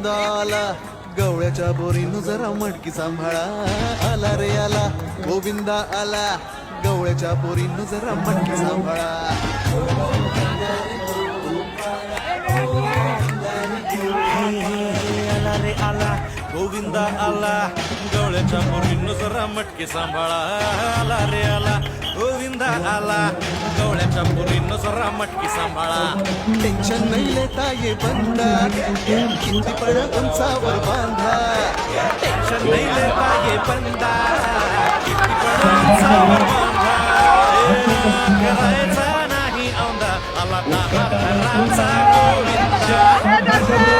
गोविंदा आला गवळ्याच्या बोरीनं जरा मटकी सांभाळा आला रे आला गोविंदा आला गवळ्याच्या बोरीनं जरा मटकी सांभाळा आला रे आला गोविंदा आला गवळ्याच्या पोरीनं जरा मटके सांभाळा आला रे आला गोविंदा आला गवळ्याच्या पोरीनं जरा मटके सांभाळा टेन्शन नाही लेता ये बंदा किती पण उंचावर बांधा टेन्शन नाही लेता ये बंदा किती पण उंचावर बांधा करायचा नाही औंदा आला दहा घराचा गोविंदा